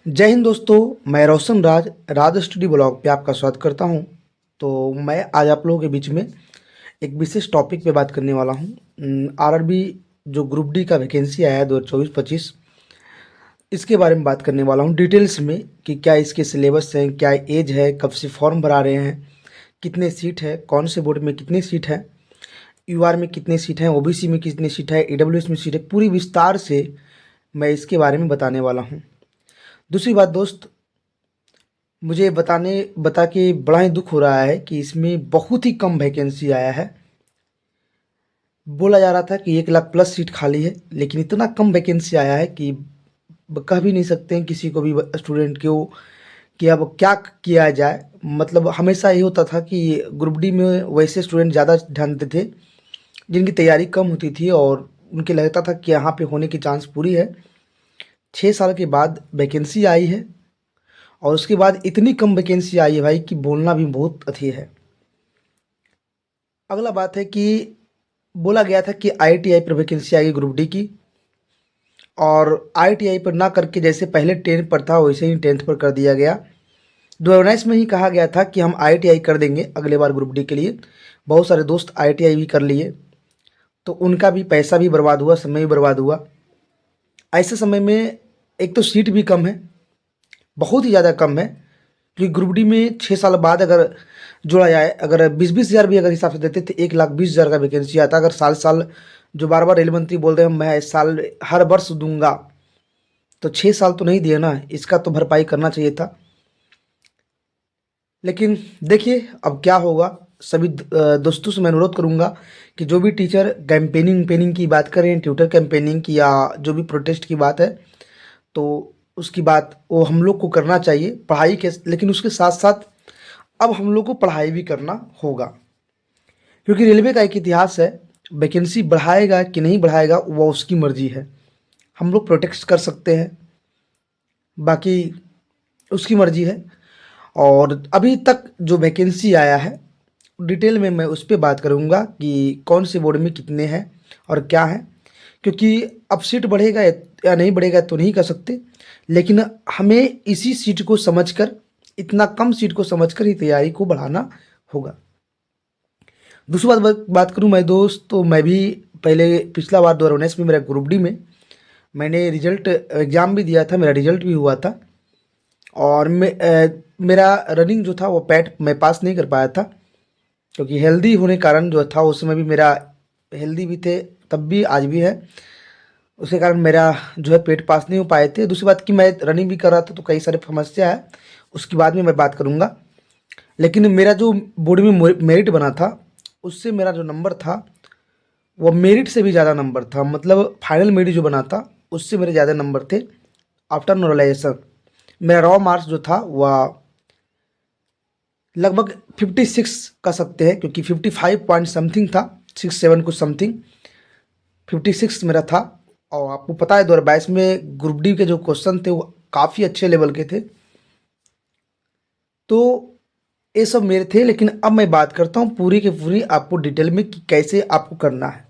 जय हिंद दोस्तों, मैं रोशन राज राज स्टडी ब्लॉग पे आपका स्वागत करता हूं। तो मैं आज आप लोगों के बीच में एक विशेष टॉपिक पे बात करने वाला हूं। आरआरबी जो ग्रुप डी का वैकेंसी आया है 2024-25, इसके बारे में बात करने वाला हूं डिटेल्स में कि क्या इसके सिलेबस हैं, क्या एज है, कब से फॉर्म भरा रहे हैं, कितने सीट है, कौन से बोर्ड में कितनी सीट है, यूआर में कितनी सीट है, ओबीसी में कितनी सीट है, ईडब्ल्यूएस में सीट है, पूरी विस्तार से मैं इसके बारे में बताने वाला हूँ। दूसरी बात दोस्त, मुझे बता के बड़ा ही दुख हो रहा है कि इसमें बहुत ही कम वैकेंसी आया है। बोला जा रहा था कि 1 लाख प्लस सीट खाली है, लेकिन इतना कम वैकेंसी आया है कि कह भी नहीं सकते हैं किसी को भी स्टूडेंट को कि अब क्या किया जाए। मतलब हमेशा ये होता था कि ग्रुप डी में वैसे स्टूडेंट ज़्यादा ध्यान देते थे जिनकी तैयारी कम होती थी और उनके लगता था कि यहाँ पे होने की चांस पूरी है। 6 साल के बाद वैकेंसी आई है और उसके बाद इतनी कम वैकेंसी आई है भाई कि बोलना भी बहुत अथी है। अगला बात है कि बोला गया था कि आईटीआई पर वैकेंसी आएगी ग्रुप डी की, और आईटीआई पर ना करके जैसे पहले 10 पर था वैसे ही 10th पर कर दिया गया। 2019 में ही कहा गया था कि हम आईटीआई कर देंगे अगले बार ग्रुप डी के लिए। बहुत सारे दोस्त आईटीआई भी कर लिए, तो उनका भी पैसा भी बर्बाद हुआ, समय भी बर्बाद हुआ। ऐसे समय में एक तो सीट भी कम है, बहुत ही ज़्यादा कम है, क्योंकि ग्रुप डी में 6 साल बाद अगर जोड़ा जाए, अगर 20-20 हज़ार भी अगर हिसाब से देते थे 1,20,000 का वैकेंसी आता। अगर साल साल जो बार बार रेल मंत्री बोल रहे हैं मैं इस साल हर वर्ष दूंगा, तो 6 साल तो नहीं दिए ना, इसका तो भरपाई करना चाहिए था। लेकिन देखिए अब क्या होगा। सभी दोस्तों से मैं अनुरोध करूंगा कि जो भी टीचर कैंपेनिंग की बात करें, ट्विटर कैंपेनिंग की, या जो भी प्रोटेस्ट की बात है, तो उसकी बात वो हम लोग को करना चाहिए पढ़ाई के, लेकिन उसके साथ साथ अब हम लोग को पढ़ाई भी करना होगा। क्योंकि रेलवे का एक इतिहास है, वैकेंसी बढ़ाएगा कि नहीं बढ़ाएगा वो उसकी मर्जी है। हम लोग प्रोटेस्ट कर सकते हैं, बाकी उसकी मर्जी है। और अभी तक जो वैकेंसी आया है डिटेल में मैं उस पर बात करूँगा कि कौन से बोर्ड में कितने हैं और क्या है। क्योंकि अब सीट बढ़ेगा या नहीं बढ़ेगा तो नहीं कर सकते, लेकिन हमें इसी सीट को समझकर, इतना कम सीट को समझकर ही तैयारी को बढ़ाना होगा। दूसरी बात करूँ मैं दोस्त, तो मैं भी पहले पिछला बार 2019 में मेरा ग्रुप डी में मैंने रिजल्ट एग्ज़ाम भी दिया था, मेरा रिजल्ट भी हुआ था। और मेरा रनिंग जो था वो पैट मैं पास नहीं कर पाया था, क्योंकि हेल्दी होने कारण जो था उस समय भी मेरा हेल्दी भी थे, तब भी आज भी है, उसके कारण मेरा जो है पेट पास नहीं हो पाए थे। दूसरी बात कि मैं रनिंग भी कर रहा था तो कई सारे समस्या है, उसके बाद में मैं बात करूँगा। लेकिन मेरा जो बोर्ड में मेरिट बना था उससे मेरा जो नंबर था वो मेरिट से भी ज़्यादा नंबर था। मतलब फाइनल मेरिट जो बना था उससे मेरे ज़्यादा नंबर थे। आफ्टर नॉर्मलाइजेशन मेरा रॉ मार्क्स जो था वह लगभग 56 कह सकते हैं, क्योंकि 55 पॉइंट समथिंग था, 67 कुछ समथिंग, 56 मेरा था। और आपको पता है 2022 में ग्रुप डी के जो क्वेश्चन थे वो काफ़ी अच्छे लेवल के थे। तो ये सब मेरे थे, लेकिन अब मैं बात करता हूँ पूरी की पूरी आपको डिटेल में कि कैसे आपको करना है।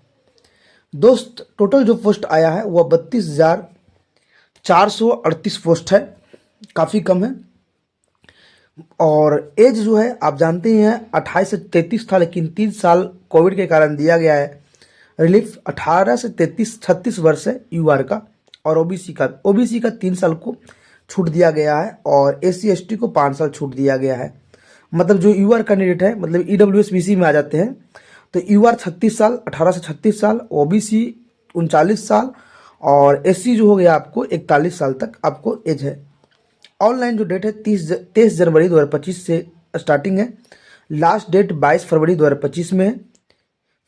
दोस्त टोटल जो पोस्ट आया है वह 32,438 पोस्ट है, काफ़ी कम है। और एज जो है आप जानते ही हैं 28 से 33 था, लेकिन 3 साल कोविड के कारण दिया गया है रिलीफ। 18 से 36 वर्ष है यूआर का, और ओबीसी का 3 साल को छूट दिया गया है, और एससी एसटी को 5 साल छूट दिया गया है। मतलब जो यूआर कैंडिडेट है, मतलब ईडब्ल्यूएस बीसी में आ जाते हैं, तो यूआर 36 साल, 18 से 36 साल, ओबीसी 39 साल, और एससी जो हो गया आपको 41 साल तक आपको एज है। ऑनलाइन जो डेट है 23 जनवरी 2025 से स्टार्टिंग है, लास्ट डेट 22 फरवरी 2025 में है।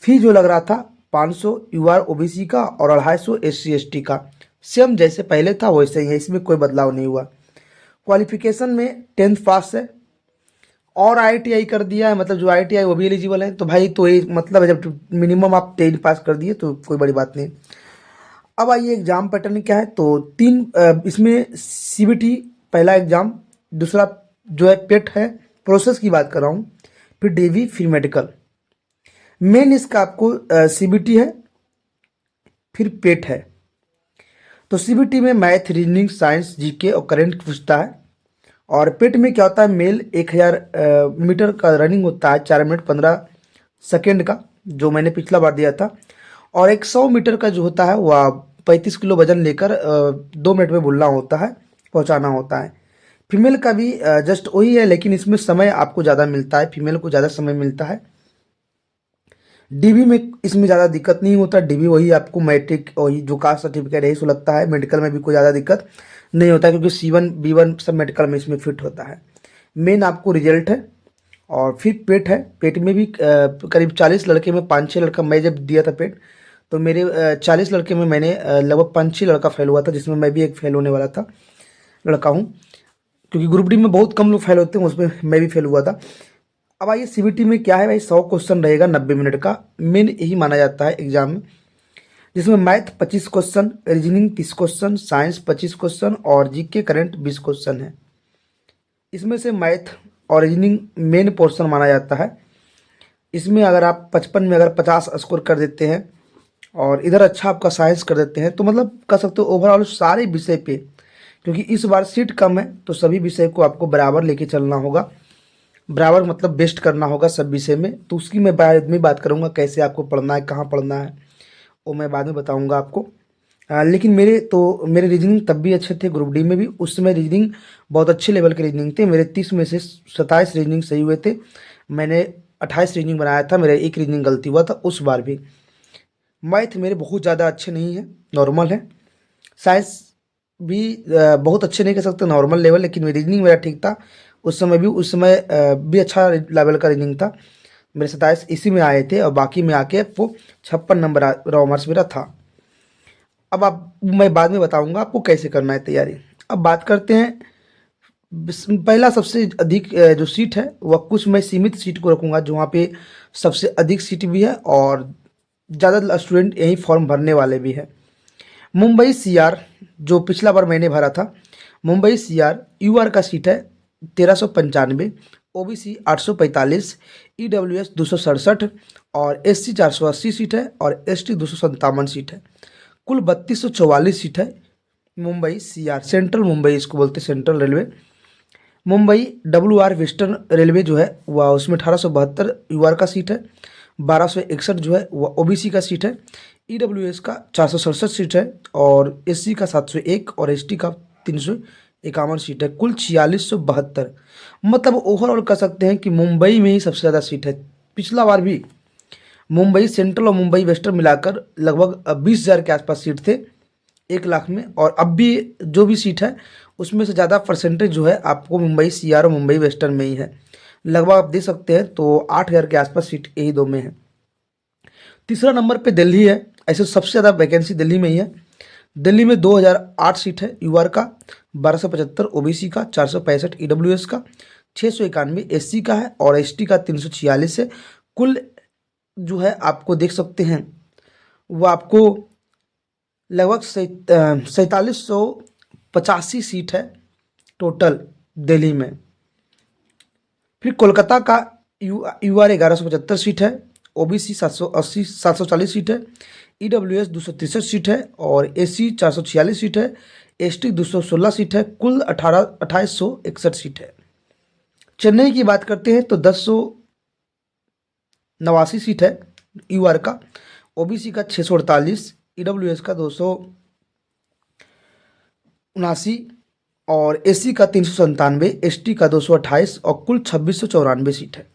फी जो लग रहा था 500 यूआर ओबीसी का और 250 एससी एसटी का, सेम जैसे पहले था वैसे ही है, इसमें कोई बदलाव नहीं हुआ। क्वालिफिकेशन में 10th पास है, और आईटीआई कर दिया है, मतलब जो आईटीआई वो भी एलिजिबल है। तो भाई तो ये मतलब है जब मिनिमम आप 10 पास कर दिए तो कोई बड़ी बात नहीं। अब आइए एग्जाम पैटर्न क्या है, तो इसमें सीबीटी पहला एग्जाम, दूसरा जो है पेट है, प्रोसेस की बात कर रहा हूँ, फिर डीवी, फिर मेडिकल। मेन इसका आपको सीबीटी है, फिर पेट है। तो सीबीटी में मैथ, रीजनिंग, साइंस, जीके और करंट पूछता है। और पेट में क्या होता है, मेल 1000 मीटर का रनिंग होता है 4 मिनट 15 सेकेंड का, जो मैंने पिछला बार दिया था। और एक 100 मीटर का जो होता है वह 35 किलो वजन लेकर 2 मिनट में बुलना होता है, पहुंचाना होता है। फीमेल का भी जस्ट वही है, लेकिन इसमें समय आपको ज़्यादा मिलता है, फीमेल को ज़्यादा समय मिलता है। डीबी में इसमें ज़्यादा दिक्कत नहीं होता, डीबी वही आपको मैट्रिक वही जो कास्ट सर्टिफिकेट है सो लगता है। मेडिकल में भी कोई ज़्यादा दिक्कत नहीं होता, क्योंकि C1 B1 सब मेडिकल में इसमें फिट होता है। मेन आपको रिजल्ट है। और फिर पेट है, पेट में भी करीब 40 लड़के में 5-6 लड़का, मैं जब दिया था पेट तो मेरे 40 लड़के में मैंने लगभग 5-6 लड़का फेल हुआ था, जिसमें मैं भी एक फेल होने वाला था लड़का हूँ, क्योंकि ग्रुप डी में बहुत कम लोग फेल होते हैं, उसमें मैं भी फेल हुआ था। अब आइए सीबीटी में क्या है भाई, 100 क्वेश्चन रहेगा 90 मिनट का, मेन यही माना जाता है एग्जाम में, जिसमें math 25 question, reasoning 30 question, science 25 question और जीके करंट 20 क्वेश्चन है। इसमें से मैथ और रीजनिंग मेन पोर्शन माना जाता है। इसमें अगर आप 55 में अगर 50 स्कोर कर देते हैं और इधर अच्छा आपका साइंस कर देते हैं, तो मतलब कह सकते हो ओवरऑल सारे विषय पे, क्योंकि इस बार सीट कम है तो सभी विषय को आपको बराबर लेके चलना होगा। बराबर मतलब बेस्ट करना होगा सब विषय में। तो उसकी मैं बाद में बात करूँगा, कैसे आपको पढ़ना है, कहाँ पढ़ना है, वो मैं बाद में बताऊँगा आपको। लेकिन मेरे रीजनिंग तब भी अच्छे थे ग्रुप डी में भी, उस समय रीजनिंग बहुत अच्छे लेवल के रीजनिंग थे मेरे। 30 में से 27 रीजनिंग सही हुए थे, मैंने 28 रीजनिंग बनाया था, मेरा एक रीजनिंग गलती हुआ था उस बार भी। मैथ मेरे बहुत ज़्यादा अच्छे नहीं है, नॉर्मल है। साइंस भी बहुत अच्छे नहीं कह सकते, नॉर्मल लेवल, लेकिन रीजनिंग मेरा ठीक था उस समय भी अच्छा लेवल का रीजनिंग था। मेरे 27 इसी में आए थे और बाकी में आके वो 56 नंबर रॉ मार्क्स मेरा था। अब आप मैं बाद में बताऊंगा आपको कैसे करना है तैयारी। अब बात करते हैं, पहला सबसे अधिक जो सीट है वह कुछ मैं सीमित सीट को रखूंगा, जो वहाँ पे सबसे अधिक सीट भी है और ज़्यादा स्टूडेंट यही फॉर्म भरने वाले भी है। मुंबई CR जो पिछला बार मैंने भरा था, मुंबई CR UR का सीट है 1395, OBC 845, EWS 267 और SC 480 सीट है और ST 257 सीट है। कुल 3244 सीट है मुंबई CR, सेंट्रल मुंबई इसको बोलते हैं, central railway. Mumbai WR western railway जो है वह उसमें 1872 UR का सीट है, 1261 जो है वह OBC का सीट है, EWS का 467 सीट है और SC का 701 और ST का 351 सीट है। कुल 4672, मतलब ओवरऑल कह सकते हैं कि मुंबई में ही सबसे ज़्यादा सीट है। पिछला बार भी मुंबई सेंट्रल और मुंबई वेस्टर्न मिलाकर लगभग 20,000 के आसपास सीट थे 1 लाख में, और अब भी जो भी सीट है उसमें से ज़्यादा परसेंटेज जो है आपको मुंबई CR और मुंबई वेस्टर्न में ही है। लगभग आप दे सकते हैं तो 8,000 के आसपास सीट यही दो में है। तीसरा नंबर पे दिल्ली है, ऐसे सबसे ज़्यादा वैकेंसी दिल्ली में ही है। दिल्ली में 2008 सीट है UR का, 1275 OBC का, 465 EWS का, 691 SC का है और ST का 346 है। कुल जो है आपको देख सकते हैं वो आपको लगभग 4785 सीट है टोटल दिल्ली में। फिर कोलकाता का UR 1175 सीट है, OBC 740 सीट है, EWS 263 सीट है और SC 446 सीट है, ST 216 सीट है। कुल 2861 सीट है। चेन्नई की बात करते हैं तो 1089 सीट है UR का, OBC का 648, EWS का 279 और SC का 397, ST का 228 और कुल 2694 सीट है।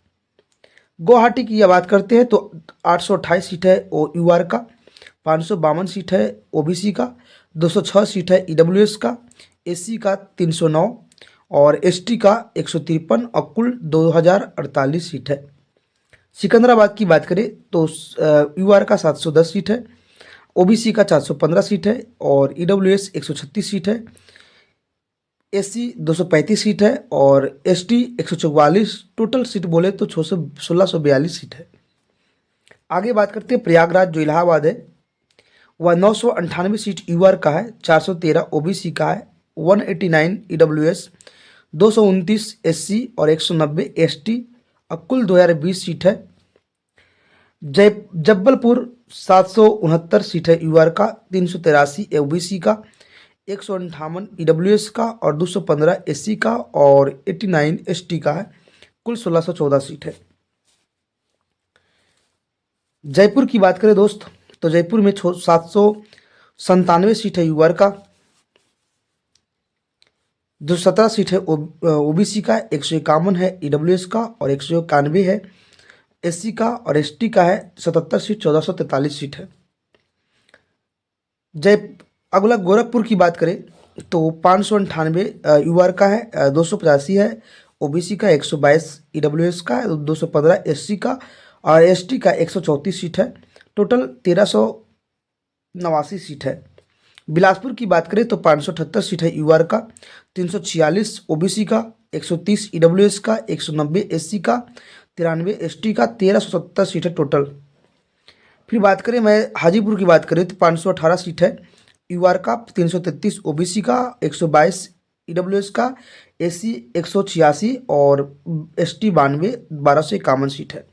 गुवाहाटी की बात करते हैं तो 828 सीट है UR का, 552 सीट है OBC का, 206 सीट है EWS का, SC का 309 और ST का 153 और कुल 2048 सीट है। सिकंदराबाद की बात करें तो UR का 710 सीट है, OBC का 415 सीट है और EWS 136 सीट है, SC 235 सीट है और ST 144। टोटल सीट बोले तो 1642 सीट है। आगे बात करते हैं प्रयागराज जो इलाहाबाद है, वह 998 सीट UR का है, 413 OBC का है, 189 EWS, 229 SC और 190 ST और कुल 2020 सीट है। जबलपुर 769 सीट है UR का, 383 OBC का, 158 ईडब्ल्यूएस का और 215 एससी का और 89 एसटी का है। कुल 1614 सीट है। जयपुर की बात करें दोस्त, तो जयपुर में 797 सीट है यूआर का, जो 17 सीट है ओबीसी का, 151 है ईडब्ल्यूएस का और 191 है एससी का, और एसटी का है 77 सीट, 1443 सीट है। जय अगला गोरखपुर की बात करें तो 598 यूआर का है, 285 है ओबीसी का, 122 ईडब्ल्यूएस का, 215 एससी का और एसटी का, 134 सीट है। टोटल 1389 सीट है। बिलासपुर की बात करें तो 578 सीट है यूआर का, 346 ओबीसी का, 130 ईडब्ल्यूएस का, 190 एससी का, 93 एसटी का, 1370 सीट है टोटल। फिर बात करें मैं हाजीपुर की बात करें तो 518 सीट है यूआर का, 333 ओबीसी का, 122 ईडब्ल्यूएस का, एससी 186 और एसटी 92, 1251 सीट है।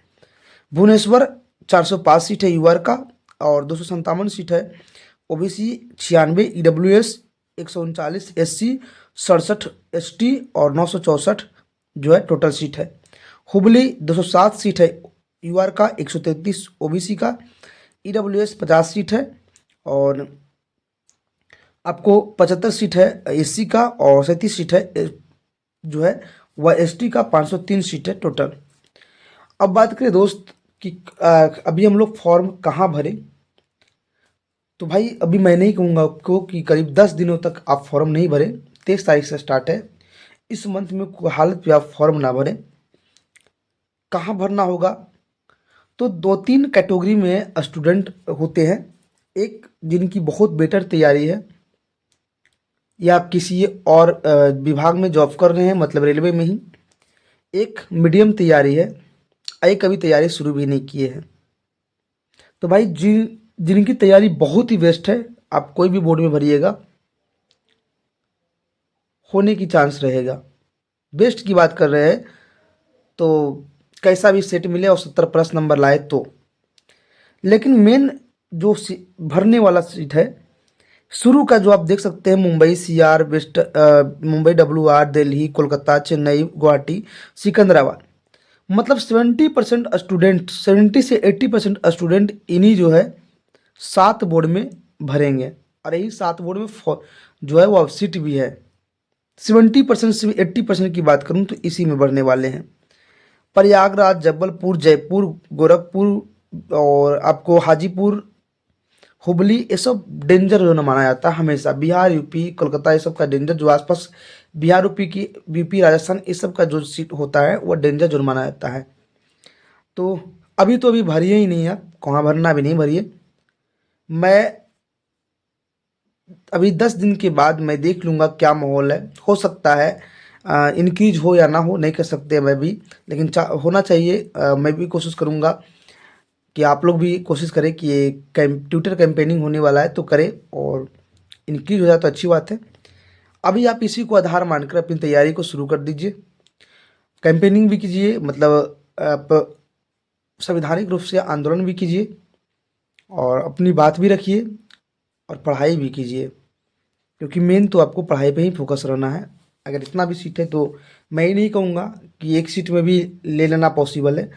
भुवनेश्वर 405 सीट है यूआर का और 257 सीट है ओबीसी, 96 ईडब्ल्यूएस, 139 एससी, 67 एसटी और 964 जो है टोटल सीट है। हुबली 207 सीट है यूआर का, 133 ओबीसी का, ईडब्ल्यूएस 50 सीट है और आपको 75 सीट है एससी का और 37 सीट है जो है वह एसटी का, 503 सीट है टोटल। अब बात करें दोस्त कि अभी हम लोग फॉर्म कहाँ भरें, तो भाई अभी मैं नहीं कहूँगा आपको कि करीब 10 दिनों तक आप फॉर्म नहीं भरें। 23 तारीख से स्टार्ट है। इस मंथ में कोई हालत भी आप फॉर्म ना भरें। कहाँ भरना होगा, तो 2-3 कैटेगरी में स्टूडेंट होते हैं। एक जिनकी बहुत बेटर तैयारी है या किसी और विभाग में जॉब कर रहे हैं, मतलब रेलवे में ही। एक मीडियम तैयारी है, एक कभी तैयारी शुरू भी नहीं किए हैं। तो भाई जिनकी तैयारी बहुत ही बेस्ट है, आप कोई भी बोर्ड में भरिएगा, होने की चांस रहेगा। बेस्ट की बात कर रहे हैं तो कैसा भी सेट मिले और 70+ नंबर लाए तो। लेकिन मेन जो भरने वाला सीट है शुरू का, जो आप देख सकते हैं, Mumbai CR, west Mumbai WR, Delhi, Kolkata, Chennai, Guwahati, Secunderabad, मतलब 70% स्टूडेंट, 70 से 80% स्टूडेंट इन्हीं जो है 7 बोर्ड में भरेंगे। और यही 7 बोर्ड में जो है वो सीट भी है। 70% से 80% की बात करूं तो इसी में भरने वाले हैं। प्रयागराज, जबलपुर, जयपुर, गोरखपुर और आपको हाजीपुर, हुबली, ये सब डेंजर जोन माना जाता है हमेशा। बिहार, यूपी, कोलकाता, ये सब का डेंजर, जो आसपास बिहार, यूपी, राजस्थान, इस सब का जो सीट होता है वो डेंजर जोन माना जाता है। तो अभी भरिए ही नहीं है, कहाँ भरना भी नहीं भरिए। मैं अभी 10 दिन के बाद मैं देख लूँगा क्या माहौल है। हो सकता है इंक्रीज हो या ना हो, नहीं कर सकते मैं भी, लेकिन होना चाहिए। मैं भी कोशिश करूँगा कि आप लोग भी कोशिश करें कि ये ट्विटर कैंपेनिंग होने वाला है तो करें, और इंक्रीज हो जाए तो अच्छी बात है। अभी आप इसी को आधार मानकर अपनी तैयारी को शुरू कर दीजिए। कैंपेनिंग भी कीजिए, मतलब आप संवैधानिक रूप से आंदोलन भी कीजिए और अपनी बात भी रखिए और पढ़ाई भी कीजिए, क्योंकि मेन तो आपको पढ़ाई पे ही फोकस रहना है। अगर इतना भी सीट है तो मैं ही नहीं कहूँगा कि एक सीट में भी ले लेना पॉसिबल है।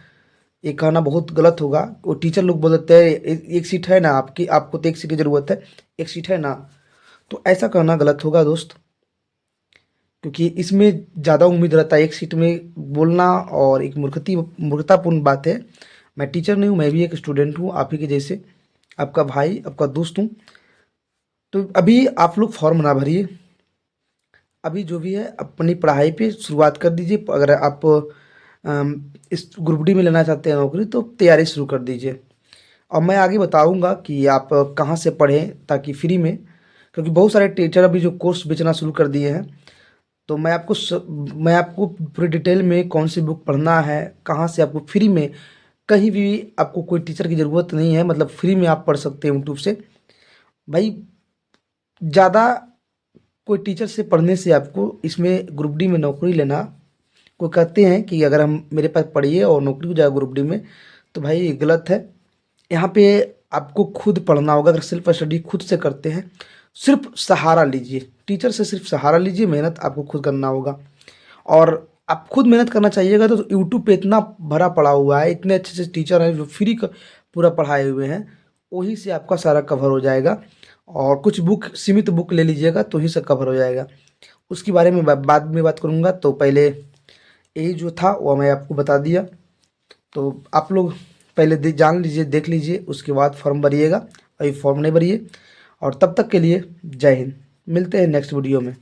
ये कहना बहुत गलत होगा। वो टीचर लोग बोल देते हैं एक सीट है ना आपकी, आपको तो एक सीट की ज़रूरत है, एक सीट है ना, तो ऐसा कहना गलत होगा दोस्त, क्योंकि इसमें ज़्यादा उम्मीद रहता है। एक सीट में बोलना और एक मूर्खतापूर्ण बात है। मैं टीचर नहीं हूँ, मैं भी एक स्टूडेंट हूँ, आप ही के जैसे, आपका भाई, आपका दोस्त हूँ। तो अभी आप लोग फॉर्म ना भरिए। अभी जो भी है अपनी पढ़ाई पे शुरुआत कर दीजिए। अगर आप इस ग्रुप डी में लेना चाहते हैं नौकरी, तो तैयारी शुरू कर दीजिए। और मैं आगे बताऊंगा कि आप कहाँ से पढ़ें ताकि फ्री में, क्योंकि बहुत सारे टीचर अभी जो कोर्स बेचना शुरू कर दिए हैं। तो मैं आपको पूरी डिटेल में कौन सी बुक पढ़ना है, कहाँ से आपको फ्री में, कहीं भी आपको कोई टीचर की ज़रूरत नहीं है, मतलब फ्री में आप पढ़ सकते हैं यूट्यूब से। भाई ज़्यादा कोई टीचर से पढ़ने से आपको इसमें ग्रुप डी में नौकरी लेना, कोई कहते हैं कि अगर हम मेरे पास पढ़िए और नौकरी हो जाए ग्रुप डी में, तो भाई ये गलत है। यहाँ पे आपको खुद पढ़ना होगा। अगर सेल्फ स्टडी खुद से करते हैं, सिर्फ सहारा लीजिए, टीचर से सिर्फ सहारा लीजिए, मेहनत आपको खुद करना होगा। और आप खुद मेहनत करना चाहिएगा तो यूट्यूब पे इतना भरा पड़ा हुआ है, इतने अच्छे से टीचर हैं जो फ्री पूरा पढ़ाए हुए हैं, वहीं से आपका सारा कवर हो जाएगा। और कुछ बुक, सीमित बुक ले लीजिएगा तो ही से कवर हो जाएगा। उसके बारे में बाद में बात करूँगा। तो पहले यही जो था वो मैं आपको बता दिया। तो आप लोग पहले जान लीजिए, देख लीजिए, उसके बाद फॉर्म भरिएगा। अभी फॉर्म नहीं भरिए। और तब तक के लिए जय हिंद। मिलते हैं नेक्स्ट वीडियो में।